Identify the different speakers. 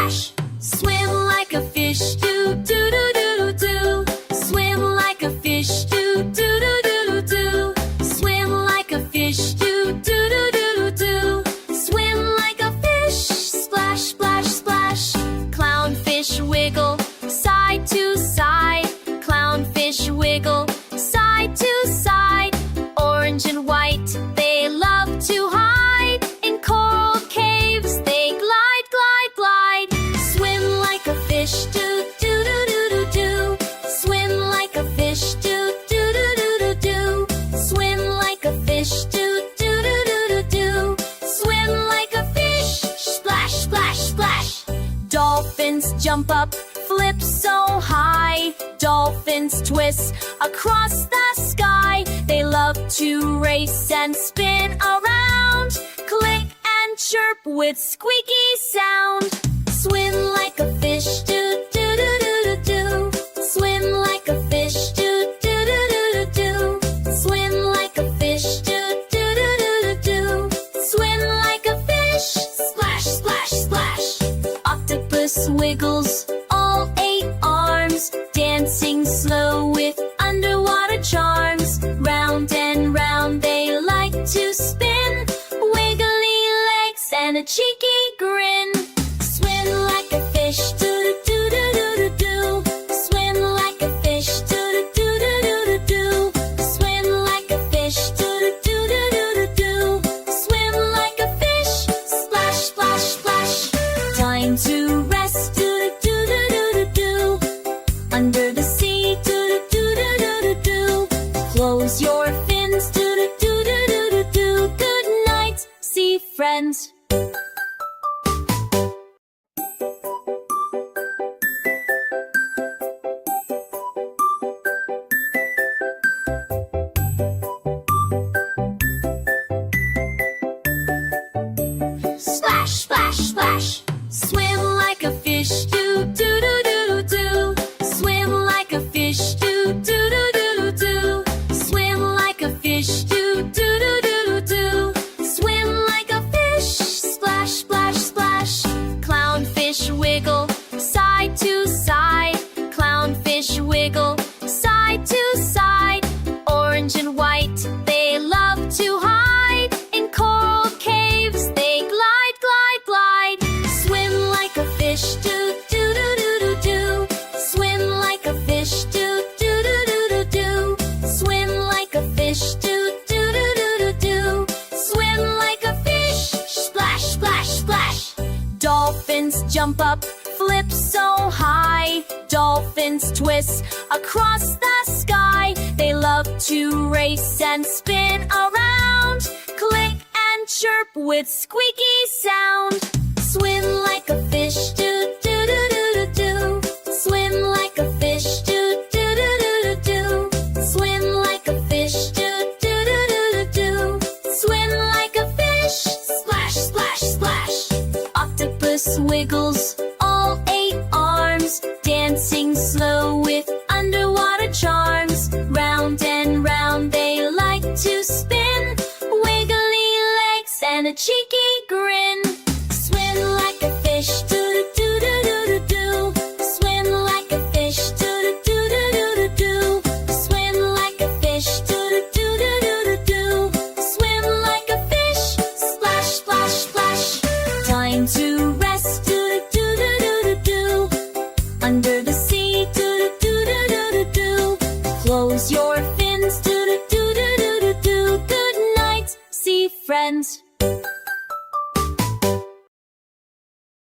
Speaker 1: splash. Swim like a fish, do do do do do. Swim like a fish, do do do do do. Swim like a fish, do do do do do. Swim like a fish, splash splash splash. Clownfish wiggle side to side. Clownfish wiggle side to side. Orange and white, they love to hide. In coral caves, they glide, glide, glide. Swim like a fish, do do do do do do. Swim like a fish, do do do do do do. Swim like a fish, do do do do do do. Swim like a fish, splash, splash, splash. Dolphins jump up, flip so high. Dolphins twist across the sky. They love to race and spin around. Click and chirp with squeaky sound. Swim like a fish, do do do do do do. Swim like a fish, do do do do do do. Swim like a fish, do do do do do do. Swim like a fish, splash, splash, splash. Octopus wiggles all 8 arms, dancing slow with underwater charms. Round and round they like to spin, wiggly legs and a cheeky grin. Swim like a fish, do do do do do do. Swim like a fish, do do do do do do. Swim like a fish, do do do do do do. Swim like a fish, splash, splash, splash. Time to rest, do do do do do do. Under the sea, do do do do do do. Close your fins, do do do do do do do. Good night, sea friends. Splash, splash, splash. Swim like a fish, do do do do do do. Swim like a fish, do do do do do do. Swim like a fish, do do do do do do. Swim like a fish, splash, splash, splash. Clownfish wiggle side to side. Clownfish wiggle side to side. Orange and white, they love to hide. In coral caves, they glide, glide, glide. Swim like a fish, do do do do do do. Swim like a fish, do do do do do do. Swim like a fish, do do do do do do. Swim like a fish, splash, splash, splash. Dolphins jump up, flip so high. Dolphins twist across the sky. They love to race and spin around. Click and chirp with squeaky sound. Swim like a fish, do do do do do do. Swim like a fish, do do do do do do. Swim like a fish, do do do do do do. Swim like a fish, splash, splash, splash. Octopus wiggles all 8 arms, dancing slow with underwater charms. Round and round they like to spin, wiggly legs and a cheeky grin. Swim like a fish, do do do do do do. Swim like a fish, do do do do do do. Swim like a fish, do do do do do do. Swim like a fish, splash, splash, splash. Time to rest, do do do do do do. Under the sea, do do do do do do. Close your fins, do do do do do do. Good night, sea friends.